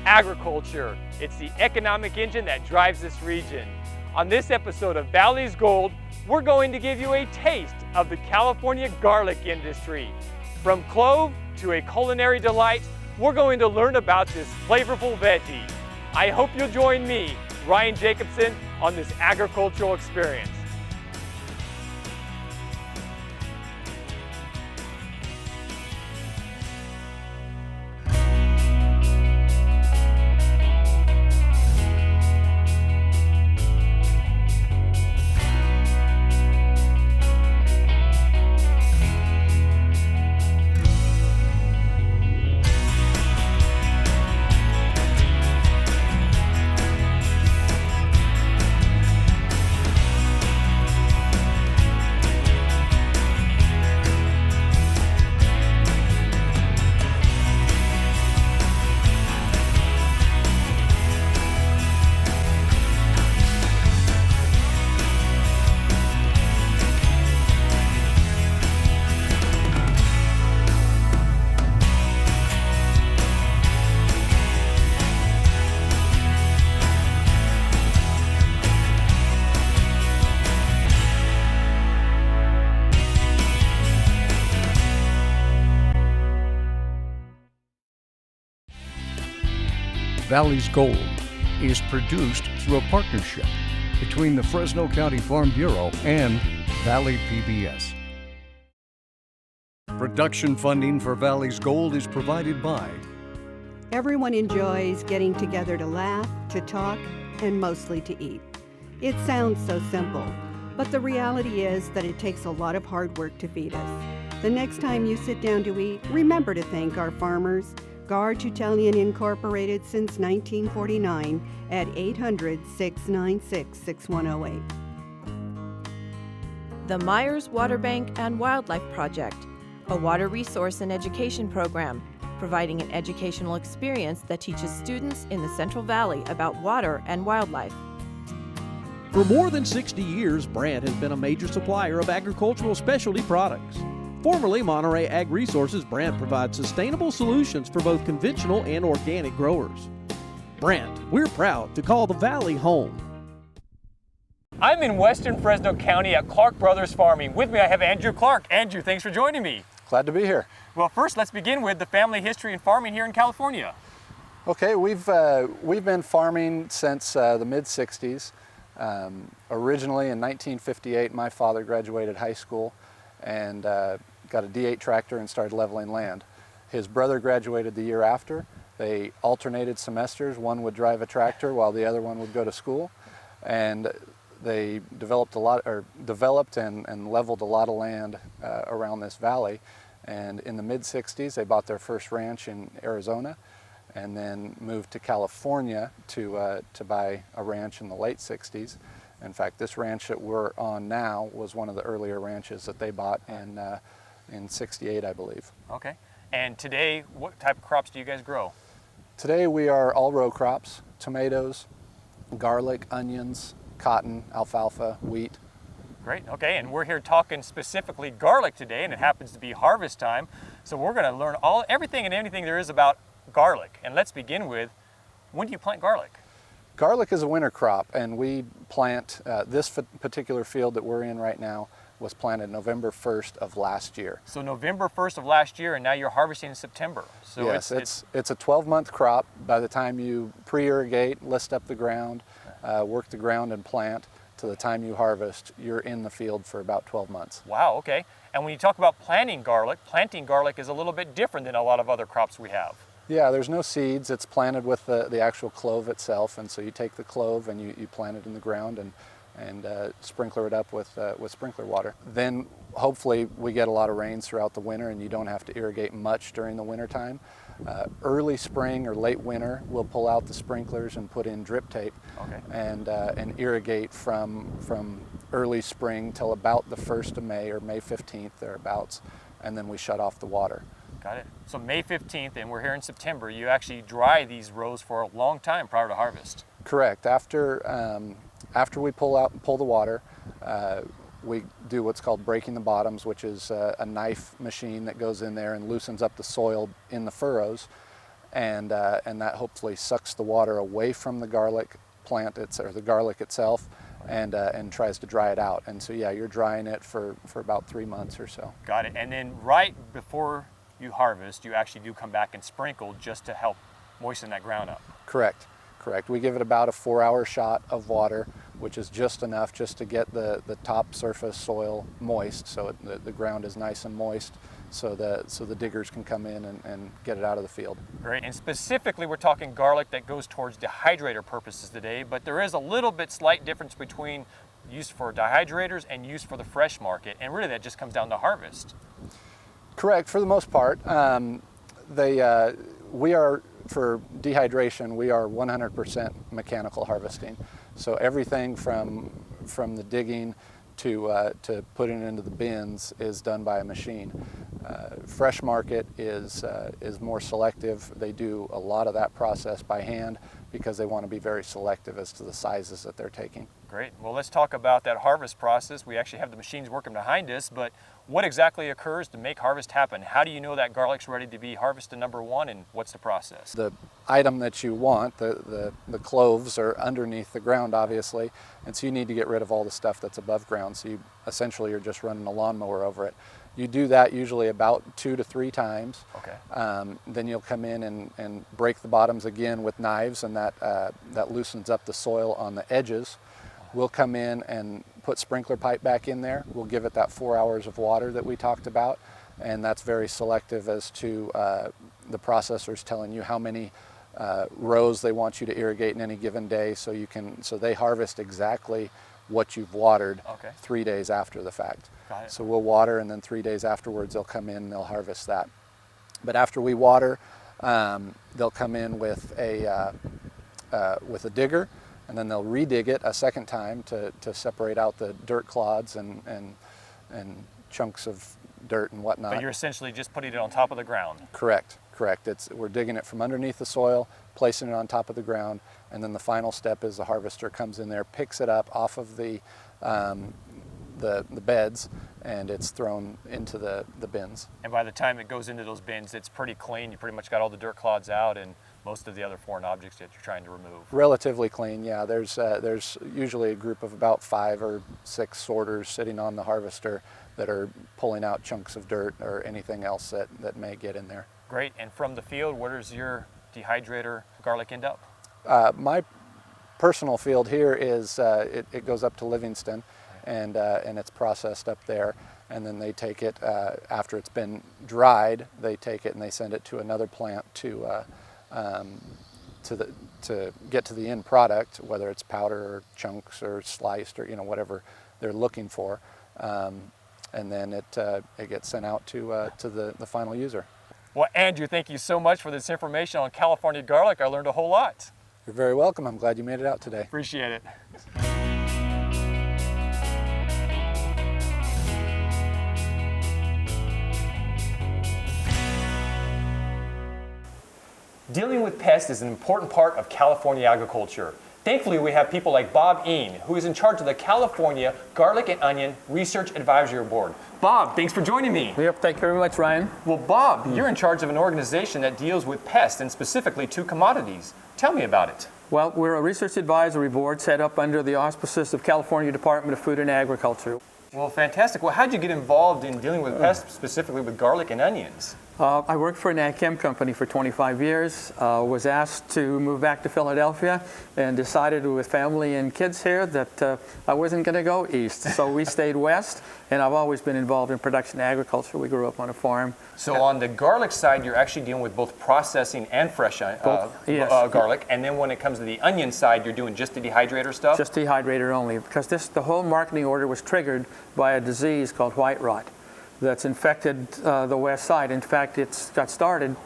agriculture. It's the economic engine that drives this region. On this episode of Valley's Gold, we're going to give you a taste of the California garlic industry. From clove to a culinary delight, we're going to learn about this flavorful veggie. I hope you'll join me, Ryan Jacobsen, on this agricultural experience. Valley's Gold is produced through a partnership between the Fresno County Farm Bureau and Valley PBS. Production funding for Valley's Gold is provided by Everyone enjoys getting together to laugh, to talk, and mostly to eat. It sounds so simple, but the reality is that it takes a lot of hard work to feed us. The next time you sit down to eat, remember to thank our farmers. Garge Italian Incorporated since 1949 at 800-696-6108. The Myers Water Bank and Wildlife Project, a water resource and education program, providing an educational experience that teaches students in the Central Valley about water and wildlife. For more than 60 years, Brandt has been a major supplier of agricultural specialty products. Formerly Monterey Ag Resources, Brandt provides sustainable solutions for both conventional and organic growers. Brandt, we're proud to call the Valley home. I'm in western Fresno County at Clark Brothers Farming. With me I have Andrew Clark. Andrew, thanks for joining me. Glad to be here. Well, first let's begin with the family history in farming here in California. Okay, we've been farming since the mid-60s. Originally in 1958, my father graduated high school and got a D8 tractor and started leveling land. His brother graduated the year after. They alternated semesters. One would drive a tractor while the other one would go to school. And they developed and leveled a lot of land around this valley. And in the mid-60s, they bought their first ranch in Arizona and then moved to California to buy a ranch in the late 60s. In fact, this ranch that we're on now was one of the earlier ranches that they bought in 68, I believe. Okay. And today, what type of crops do you guys grow? Today we are all row crops: tomatoes, garlic, onions, cotton, alfalfa, wheat. Great. Okay. And we're here talking specifically garlic today, and it happens to be harvest time. So we're going to learn everything and anything there is about garlic. And let's begin with, when do you plant garlic? Garlic is a winter crop, and we plant, this particular field that we're in right now was planted November 1st of last year. So November 1st of last year, and now you're harvesting in September. So yes, it's a 12-month crop. By the time you pre-irrigate, list up the ground, work the ground and plant, to the time you harvest, you're in the field for about 12 months. Wow, okay. And when you talk about planting garlic is a little bit different than a lot of other crops we have. Yeah, there's no seeds. It's planted with the actual clove itself, and so you take the clove and you plant it in the ground and sprinkler it up with sprinkler water. Then hopefully we get a lot of rains throughout the winter and you don't have to irrigate much during the winter time. Early spring or late winter, we'll pull out the sprinklers and put in drip tape. Okay. And irrigate from early spring till about the 1st of May or May 15th, thereabouts, and then we shut off the water. Got it. So May 15th, and we're here in September, you actually dry these rows for a long time prior to harvest. Correct. After we pull the water, we do what's called breaking the bottoms, which is a knife machine that goes in there and loosens up the soil in the furrows. and that hopefully sucks the water away from the garlic plant, or the garlic itself, and tries to dry it out. And so yeah, you're drying it for about 3 months or so. Got it. And then right before you harvest, you actually do come back and sprinkle just to help moisten that ground up. Correct. We give it about a 4-hour shot of water, which is just enough just to get the top surface soil moist, so the ground is nice and moist, so the diggers can come in and get it out of the field. Great. And specifically, we're talking garlic that goes towards dehydrator purposes today, but there is a little bit slight difference between use for dehydrators and use for the fresh market, and really that just comes down to harvest. Correct, for the most part. We are, for dehydration, we are 100% mechanical harvesting. So everything from the digging to putting it into the bins is done by a machine. Fresh market is more selective. They do a lot of that process by hand because they want to be very selective as to the sizes that they're taking. Great. Well, let's talk about that harvest process. We actually have the machines working behind us, but what exactly occurs to make harvest happen? How do you know that garlic's ready to be harvested, number one, and what's the process? The item that you want, the cloves, are underneath the ground, obviously, and so you need to get rid of all the stuff that's above ground. So you essentially you're just running a lawnmower over it. You do that usually about 2 to 3 times. Okay. Then you'll come in and break the bottoms again with knives, and that loosens up the soil on the edges. We'll come in and put sprinkler pipe back in there. We'll give it that 4 hours of water that we talked about, and that's very selective as to the processors telling you how many rows they want you to irrigate in any given day, so they harvest exactly what you've watered 3 days after the fact. Got it. So we'll water, and then 3 days afterwards they'll come in and they'll harvest that. But after we water, they'll come in with a digger, and then they'll redig it a second time to separate out the dirt clods and chunks of dirt and whatnot. But you're essentially just putting it on top of the ground. Correct. We're digging it from underneath the soil, placing it on top of the ground, and then the final step is the harvester comes in there, picks it up off of the beds, and it's thrown into the bins. And by the time it goes into those bins, it's pretty clean. You pretty much got all the dirt clods out and most of the other foreign objects that you're trying to remove. Relatively clean, yeah. There's usually a group of about 5 or 6 sorters sitting on the harvester that are pulling out chunks of dirt or anything else that may get in there. Great. And from the field, where does your dehydrator garlic end up? My personal field here is it goes up to Livingston, and it's processed up there, and then they take it after it's been dried. They take it and they send it to another plant to get to the end product, whether it's powder or chunks or sliced or whatever they're looking for, and then it gets sent out to the final user. Well, Andrew, thank you so much for this information on California garlic. I learned a whole lot. You're very welcome. I'm glad you made it out today. Appreciate it. Dealing with pests is an important part of California agriculture. Thankfully, we have people like Bob Ean, who is in charge of the California Garlic and Onion Research Advisory Board. Bob, thanks for joining me. Yep, thank you very much, Ryan. Well, Bob, you're in charge of an organization that deals with pests and specifically 2 commodities. Tell me about it. Well, we're a research advisory board set up under the auspices of California Department of Food and Agriculture. Well, fantastic. Well, how'd you get involved in dealing with pests, specifically with garlic and onions? I worked for an ag chem company for 25 years, was asked to move back to Philadelphia, and decided with family and kids here that I wasn't going to go east. So we stayed west, and I've always been involved in production agriculture. We grew up on a farm. So on the garlic side, you're actually dealing with both processing and fresh garlic, and then when it comes to the onion side, you're doing just the dehydrator stuff? Just dehydrator only, because the whole marketing order was triggered by a disease called white rot that's infected the west side. In fact, it's got started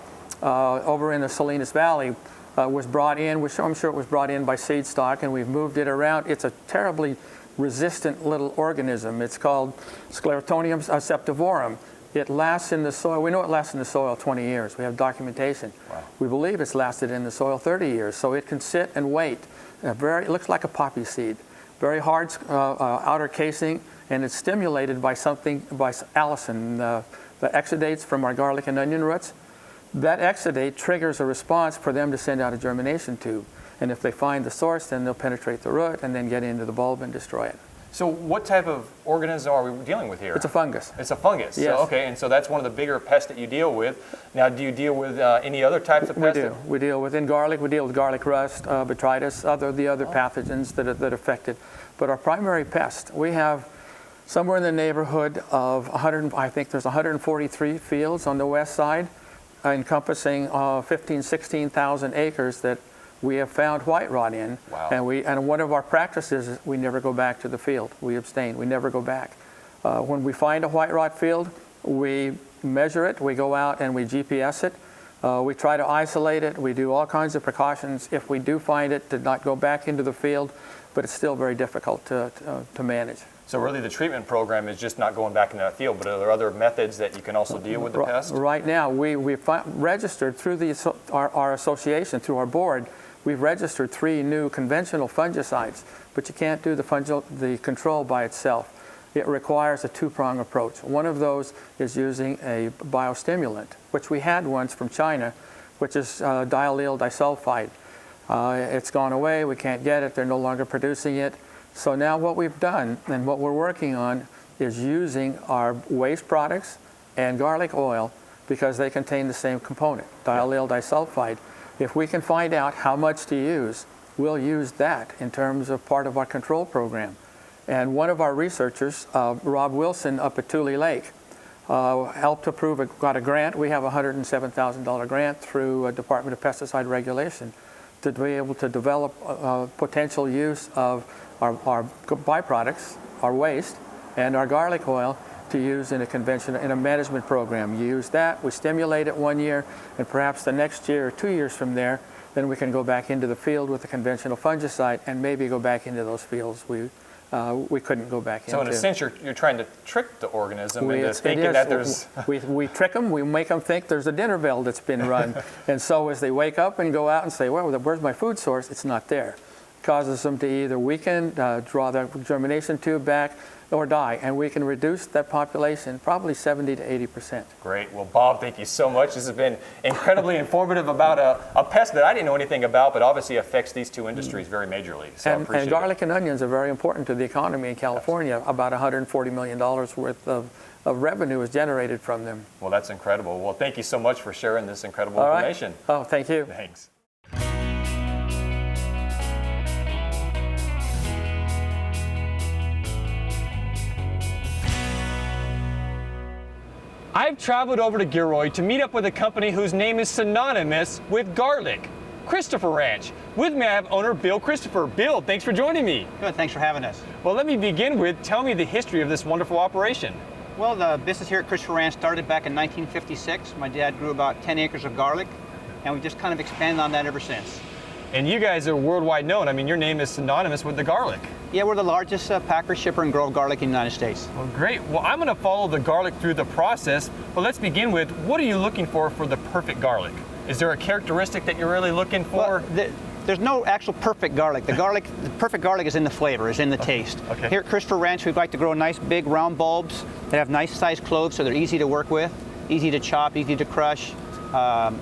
over in the Salinas Valley, was brought in, which I'm sure it was brought in by seed stock, and we've moved it around. It's a terribly resistant little organism. It's called Sclerotonium septivorum. It lasts in the soil. We know it lasts in the soil 20 years. We have documentation. Wow. We believe it's lasted in the soil 30 years. So it can sit and wait. It looks like a poppy seed. Very hard outer casing, and it's stimulated by allicin, the exudates from our garlic and onion roots. that exudate triggers a response for them to send out a germination tube. And if they find the source, then they'll penetrate the root and then get into the bulb and destroy it. So what type of organism are we dealing with here? It's a fungus. It's a fungus. Yes. So, okay, and so that's one of the bigger pests that you deal with. Now, do you deal with any other types of pests? We do. We deal with, in garlic, we deal with garlic rust, botrytis, the other pathogens that affect it. But our primary pest, we have somewhere in the neighborhood of 100, I think there's 143 fields on the west side, encompassing 15, 16,000 acres that we have found white rot in. Wow. And one of our practices is we never go back to the field. We abstain. We never go back. When we find a white rot field, we measure it. We go out and we GPS it. We try to isolate it. We do all kinds of precautions if we do find it to not go back into the field, but it's still very difficult to manage. So really the treatment program is just not going back into that field, but are there other methods that you can also deal with the pest? Right now, we've registered through our association, through our board, we've registered 3 new conventional fungicides, but you can't do the control by itself. It requires a 2-prong approach. One of those is using a biostimulant, which we had once from China, which is diallyl disulfide. It's gone away, we can't get it, they're no longer producing it. So now what we've done and what we're working on is using our waste products and garlic oil because they contain the same component, diallyl disulfide. If we can find out how much to use, we'll use that in terms of part of our control program. And one of our researchers, Rob Wilson up at Tule Lake, helped approve, got a grant. We have a $107,000 grant through Department of Pesticide Regulation to be able to develop potential use of our byproducts, our waste, and our garlic oil to use in a management program. You use that, we stimulate it 1 year, and perhaps the next year or 2 years from there, then we can go back into the field with a conventional fungicide and maybe go back into those fields we couldn't go back into. So in a sense, you're trying to trick the organism into thinking that there's... we trick them, we make them think there's a dinner bell that's been run. And so as they wake up and go out and say, well, where's my food source? It's not there. It causes them to either weaken, draw the germination tube back, or die, and we can reduce that population probably 70 to 80%. Great. Well, Bob, thank you so much. This has been incredibly informative about a pest that I didn't know anything about, but obviously affects these two industries very majorly. So I appreciate and garlic and onions are very important to the economy in California. About $140 million worth of revenue is generated from them. Well, that's incredible. Well, thank you so much for sharing this incredible information. Oh, thank you. Thanks. I've traveled over to Gilroy to meet up with a company whose name is synonymous with garlic, Christopher Ranch. With me I have owner Bill Christopher. Bill, thanks for joining me. Good, thanks for having us. Well, let me begin with, tell me the history of this wonderful operation. Well, the business here at Christopher Ranch started back in 1956. My dad grew about 10 acres of garlic, and we've just kind of expanded on that ever since. And you guys are worldwide known. I mean, your name is synonymous with the garlic. Yeah, we're the largest packer, shipper, and grower of garlic in the United States. Well, great. Well, I'm going to follow the garlic through the process, but let's begin with, what are you looking for the perfect garlic? Is there a characteristic that you're really looking for? Well, there's no actual perfect garlic. The perfect garlic is in the flavor, is in the taste. Okay. Here at Christopher Ranch, we'd like to grow nice, big, round bulbs that have nice sized cloves, so they're easy to work with, easy to chop, easy to crush.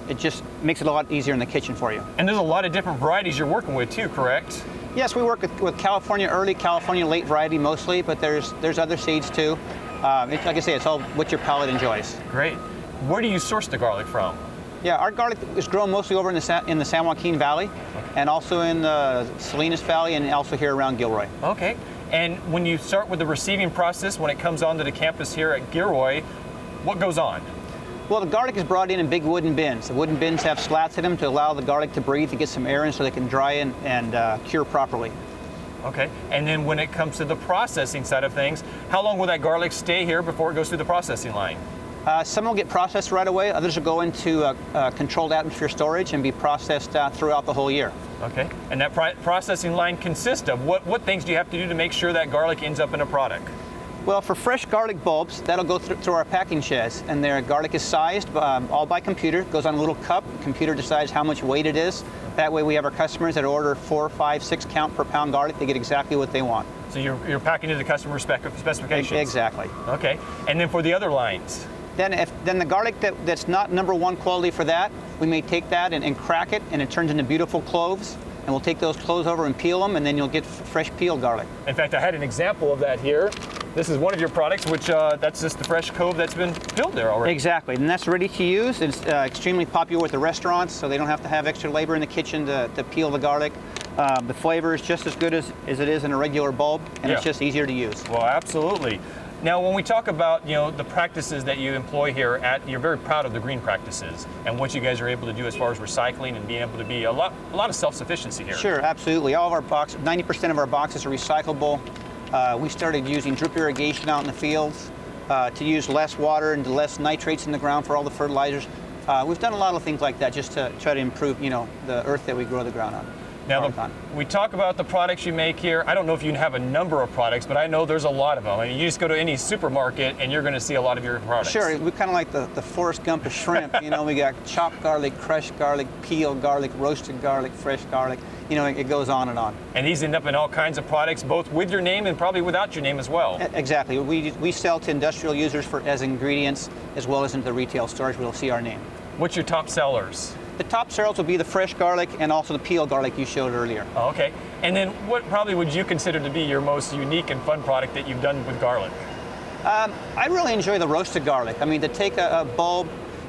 It just makes it a lot easier in the kitchen for you. And there's a lot of different varieties you're working with too, correct? Yes, we work with California early, California late variety mostly, but there's other seeds too. Like I say, it's all what your palate enjoys. Great. Where do you source the garlic from? Yeah, our garlic is grown mostly over in the San Joaquin Valley, and also in the Salinas Valley, and also here around Gilroy. Okay. And when you start with the receiving process, when it comes onto the campus here at Gilroy, what goes on? Well, the garlic is brought in big wooden bins. The wooden bins have slats in them to allow the garlic to breathe, to get some air in so they can dry and cure properly. Okay, and then when it comes to the processing side of things, how long will that garlic stay here before it goes through the processing line? Some will get processed right away. Others will go into controlled atmosphere storage and be processed throughout the whole year. Okay, and that processing line consists of what things do you have to do to make sure that garlic ends up in a product? Well, for fresh garlic bulbs, that'll go through our packing sheds, and their garlic is sized all by computer. It goes on a little cup. The computer decides how much weight it is. That way we have our customers that order 4, 5, 6 count per pound garlic. They get exactly what they want. So you're packing to the customer specifications? Exactly. Okay, and then for the other lines? Then the garlic that's not #1 quality for that, we may take that and crack it, and it turns into beautiful cloves. And we'll take those cloves over and peel them, and then you'll get fresh peeled garlic. In fact, I had an example of that here. This is one of your products, which that's just the fresh clove that's been peeled there already. Exactly, and that's ready to use. It's extremely popular with the restaurants, so they don't have to have extra labor in the kitchen to peel the garlic. The flavor is just as good as it is in a regular bulb, and it's just easier to use. Well, absolutely. Now, when we talk about the practices that you employ here, you're very proud of the green practices and what you guys are able to do as far as recycling and being able to be a lot of self-sufficiency here. Sure, absolutely. All of our boxes, 90% of our boxes are recyclable. We started using drip irrigation out in the fields to use less water and less nitrates in the ground for all the fertilizers. We've done a lot of things like that just to try to improve, the earth that we grow the ground on. Now, we talk about the products you make here. I don't know if you have a number of products, but I know there's a lot of them. I mean, you just go to any supermarket and you're going to see a lot of your products. Sure, we're kind of like the Forrest Gump of shrimp. We got chopped garlic, crushed garlic, peeled garlic, roasted garlic, fresh garlic. It goes on and on. And these end up in all kinds of products, both with your name and probably without your name as well. Exactly. We sell to industrial users as ingredients, as well as into the retail stores where they'll see our name. What's your top sellers? The top sellers will be the fresh garlic and also the peeled garlic you showed earlier. Oh, okay. And then what probably would you consider to be your most unique and fun product that you've done with garlic? I really enjoy the roasted garlic. I mean, to take a bulb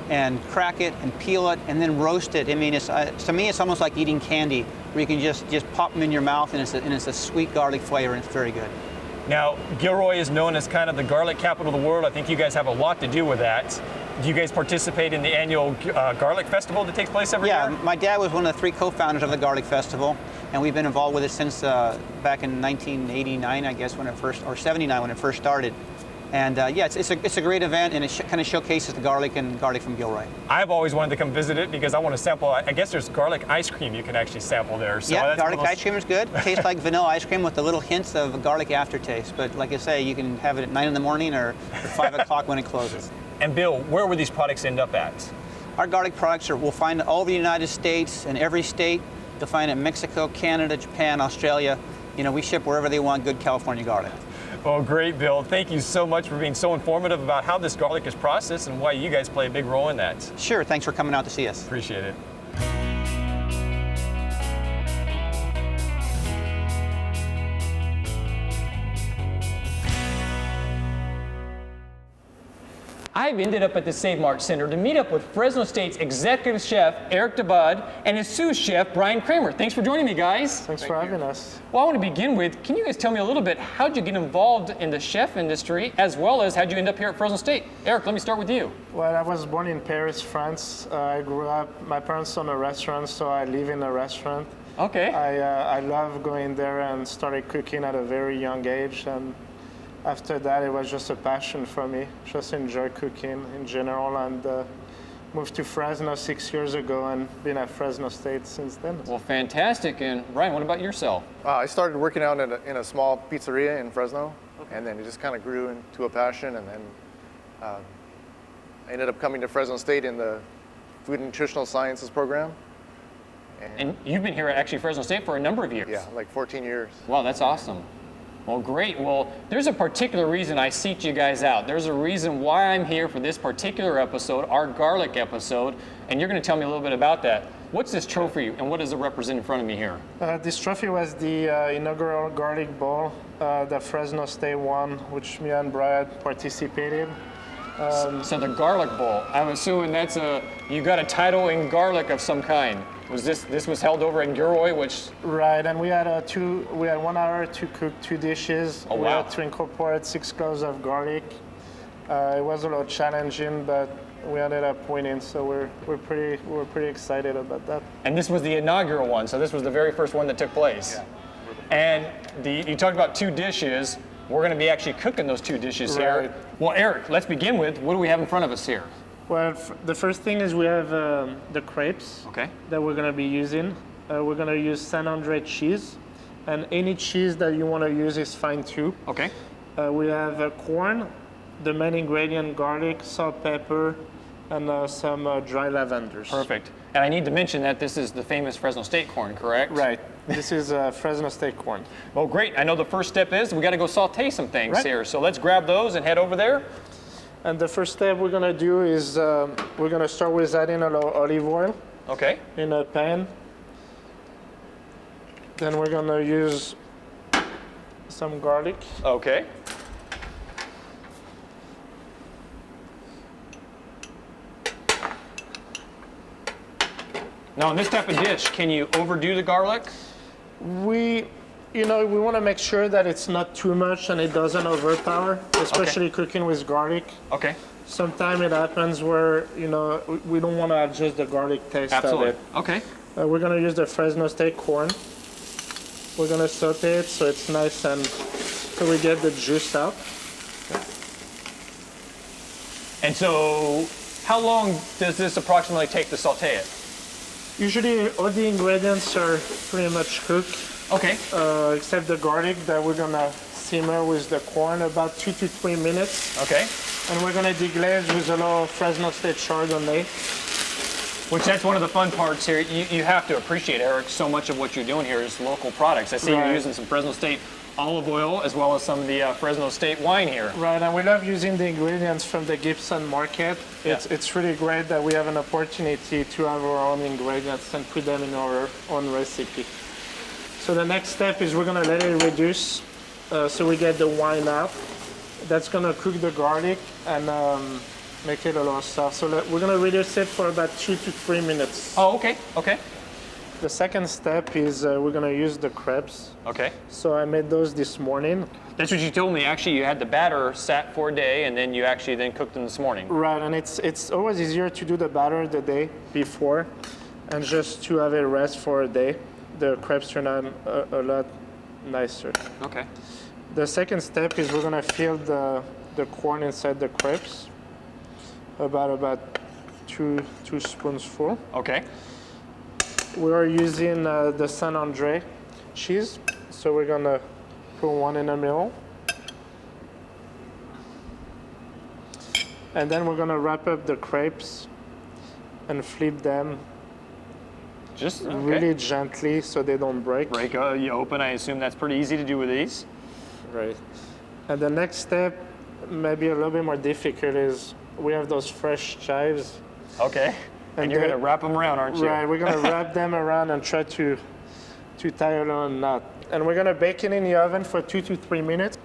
and crack it and peel it and then roast it. I mean, to me, it's almost like eating candy, where you can just pop them in your mouth, and it's a sweet garlic flavor, and it's very good. Now, Gilroy is known as kind of the garlic capital of the world. I think you guys have a lot to do with that. Do you guys participate in the annual Garlic Festival that takes place every year? Yeah, my dad was one of the 3 co-founders of the Garlic Festival, and we've been involved with it since back in 1989, I guess, or 79 when it first started. And it's a great event, and it kind of showcases the garlic and garlic from Gilroy. I've always wanted to come visit it because I want to sample. I guess there's garlic ice cream you can actually sample there. So yeah, garlic ice cream is good. It tastes like vanilla ice cream with the little hints of garlic aftertaste. But like I say, you can have it at 9 in the morning or at 5 o'clock when it closes. And Bill, where would these products end up at? Our garlic products we'll find all over the United States and every state. You'll find it in Mexico, Canada, Japan, Australia. We ship wherever they want good California garlic. Well, great, Bill. Thank you so much for being so informative about how this garlic is processed and why you guys play a big role in that. Sure. Thanks for coming out to see us. Appreciate it. I've ended up at the Save Mart Center to meet up with Fresno State's executive chef, Erick Debaude, and his sous chef, Bryan Kramer. Thanks for joining me, guys. Thanks for having us. Well, I want to begin with, can you guys tell me a little bit, how'd you get involved in the chef industry, as well as how'd you end up here at Fresno State? Erick, let me start with you. Well, I was born in Paris, France. I grew up, my parents own a restaurant, so I live in a restaurant. Okay. I love going there and started cooking at a very young age. And after that, it was just a passion for me. Just enjoy cooking in general, and moved to Fresno 6 years ago and been at Fresno State since then. Well, fantastic. And Ryan, what about yourself? I started working out in a small pizzeria in Fresno, and then it just kind of grew into a passion, and then I ended up coming to Fresno State in the Food and Nutritional Sciences program. And you've been here at actually Fresno State for a number of years. Yeah, like 14 years. Wow, that's awesome. Well, great. Well, there's a particular reason I seeked you guys out. There's a reason why I'm here for this particular episode, our garlic episode, and you're going to tell me a little bit about that. What's this trophy, and what does it represent in front of me here? This trophy was the inaugural garlic bowl that Fresno State won, which me and Brad participated. So the garlic bowl, I'm assuming that's you got a title in garlic of some kind. Was this was held over in Gilroy, which? Right, and we had 1 hour to cook 2 dishes. Oh, wow. We had to incorporate 6 cloves of garlic. It was a little challenging, but we ended up winning, so we're pretty excited about that. And this was the inaugural one, so this was the very first one that took place. Yeah. And you talked about 2 dishes. We're going to be actually cooking those 2 dishes here. Well, Erick, let's begin with, what do we have in front of us here? Well, the first thing is we have the crepes that we're going to be using. We're going to use San Andre cheese, and any cheese that you want to use is fine too. Okay. We have corn, the main ingredient, garlic, salt, pepper, and some dry lavenders. Perfect. And I need to mention that this is the famous Fresno State corn, correct? Right. This is Fresno State corn. Well, great. I know the first step is we got to go saute some things here. So let's grab those and head over there. And the first step we're gonna do is we're gonna start with adding a little olive oil Okay. in a pan. Then we're gonna use some garlic. Okay. Now, in this type of dish, can you overdo the garlic? We want to make sure that it's not too much and it doesn't overpower, especially cooking with garlic. Okay. Sometimes it happens where, we don't want to adjust the garlic taste Absolutely. of it. Okay. We're going to use the Fresno State corn. We're going to saute it so it's nice and so we get the juice out. And so, how long does this approximately take to saute it? Usually all the ingredients are pretty much cooked. Okay. Except the garlic that we're going to simmer with the corn about 2 to 3 minutes. Okay. And we're going to deglaze with a little Fresno State Chardonnay. Which that's one of the fun parts here. You have to appreciate, Eric, so much of what you're doing here is local products. I see you're using some Fresno State olive oil as well as some of the Fresno State wine here. Right, and we love using the ingredients from the Gibson market. It's really great that we have an opportunity to have our own ingredients and put them in our own recipe. So the next step is we're going to let it reduce so we get the wine out. That's going to cook the garlic and make it a little soft. So we're going to reduce it for about 2 to 3 minutes. Oh, okay, okay. The second step is we're going to use the crepes. Okay. So I made those this morning. That's what you told me. Actually, you had the batter sat for a day, and then you actually then cooked them this morning. Right, and it's always easier to do the batter the day before and just to have it rest for a day. The crepes turn out a lot nicer. Okay. The second step is we're going to fill the corn inside the crepes, about two spoonsful. Okay. We are using the San Andre cheese, so we're going to put one in the middle. And then we're going to wrap up the crepes and flip them just really gently so they don't break. You open, I assume that's pretty easy to do with these. Right. And the next step, maybe a little bit more difficult, is we have those fresh chives. Okay. And you're going to wrap them around, aren't you? Right, we're going to wrap them around and try to tie a little knot. And we're going to bake it in the oven for 2 to 3 minutes.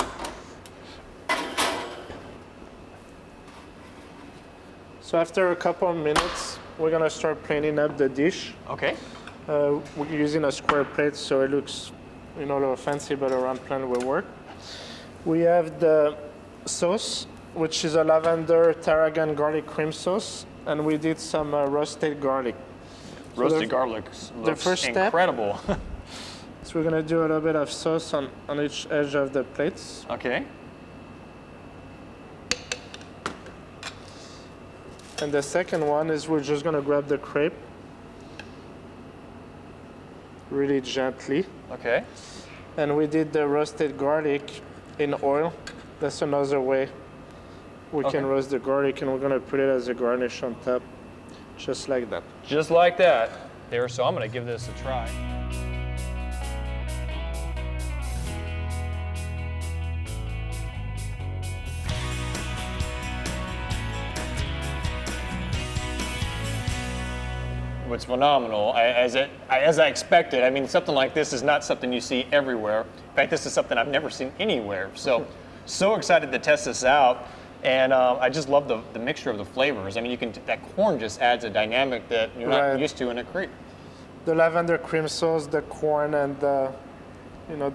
So after a couple of minutes, we're going to start planing up the dish. Okay. We're using a square plate so it looks a little fancy, but a round plan will work. We have the sauce, which is a lavender tarragon garlic cream sauce. And we did some roasted garlic. Roasted garlic looks first step, incredible. So we're going to do a little bit of sauce on each edge of the plates. Okay. And the second one is we're just going to grab the crepe really gently. Okay. And we did the roasted garlic in oil. That's another way we can roast the garlic, and we're going to put it as a garnish on top, just like that. Just like that. There, so I'm going to give this a try. What's phenomenal, as I expected. I mean, something like this is not something you see everywhere. In fact, this is something I've never seen anywhere. So excited to test this out. And I just love the mixture of the flavors. I mean, that corn just adds a dynamic that you're not used to in a crepe. The lavender cream sauce, the corn, and the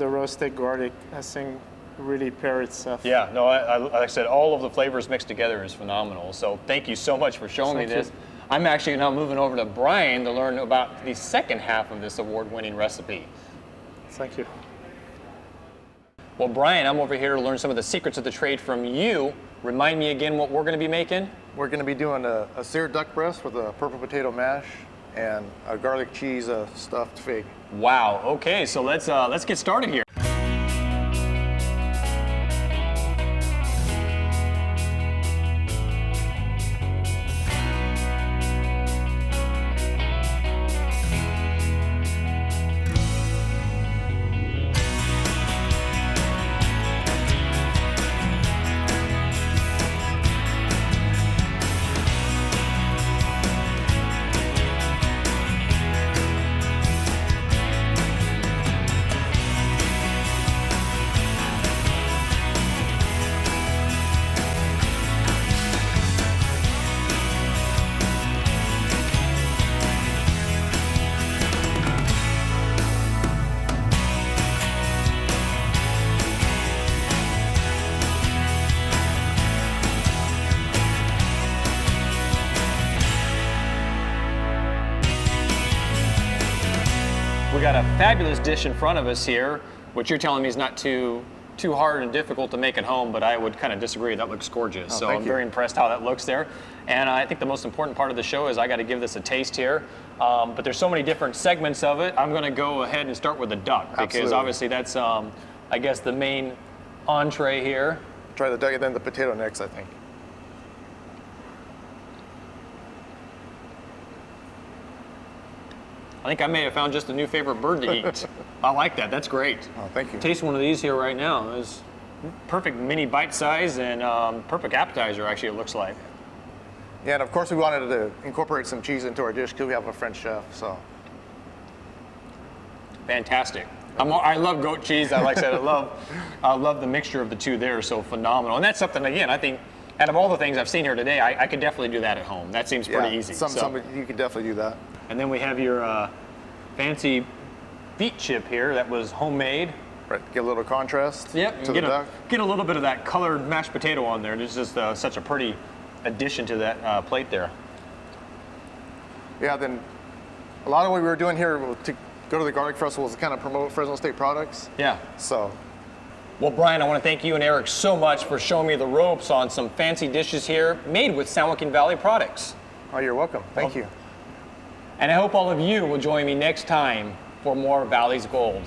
roasted garlic, I think really pair itself. Yeah, no, like I said, all of the flavors mixed together is phenomenal. So thank you so much for showing me this. I'm actually now moving over to Brian to learn about the second half of this award-winning recipe. Thank you. Well, Brian, I'm over here to learn some of the secrets of the trade from you. Remind me again what we're going to be making. We're going to be doing a seared duck breast with a purple potato mash and a garlic cheese stuffed fig. Wow. Okay, so let's get started here. We got a fabulous dish in front of us here, which you're telling me is not too hard and difficult to make at home, but I would kind of disagree. That looks gorgeous. So I'm very impressed how that looks there. And I think the most important part of the show is I got to give this a taste here. But there's so many different segments of it. I'm going to go ahead and start with the duck, because obviously that's, I guess, the main entree here. Try the duck and then the potato next, I think. I think I may have found just a new favorite bird to eat. I like that. That's great. Oh, thank you. Taste one of these here right now. It's perfect mini bite size and perfect appetizer, actually, it looks like. Yeah, and of course we wanted to incorporate some cheese into our dish because we have a French chef, so. Fantastic. I love goat cheese. Like I said, I love the mixture of the two there, so phenomenal. And that's something, again, I think, out of all the things I've seen here today, I could definitely do that at home. That seems pretty easy. You could definitely do that. And then we have your fancy beet chip here that was homemade. Right, get a little contrast to the duck. Get a little bit of that colored mashed potato on there. It's just such a pretty addition to that plate there. Yeah, then a lot of what we were doing here to go to the garlic festival is to kind of promote Fresno State products. Yeah. So. Well, Brian, I want to thank you and Eric so much for showing me the ropes on some fancy dishes here made with San Joaquin Valley products. Oh, you're welcome. Thank you. And I hope all of you will join me next time for more Valley's Gold.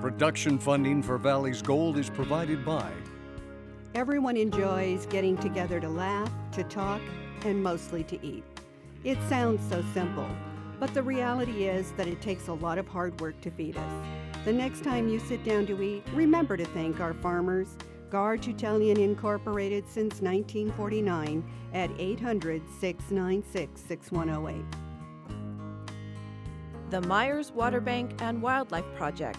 Production funding for Valley's Gold is provided by Everyone enjoys getting together to laugh, to talk, and mostly to eat. It sounds so simple, but the reality is that it takes a lot of hard work to feed us. The next time you sit down to eat, remember to thank our farmers, Garge Italian Incorporated since 1949 at 800-696-6108. The Myers Water Bank and Wildlife Project,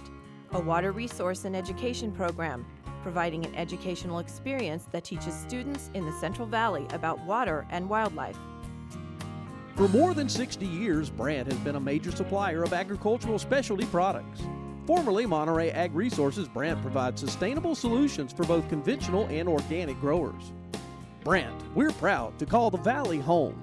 a water resource and education program, providing an educational experience that teaches students in the Central Valley about water and wildlife. For more than 60 years, Brant has been a major supplier of agricultural specialty products. Formerly Monterey Ag Resources, Brant provides sustainable solutions for both conventional and organic growers. Brant, we're proud to call the Valley home.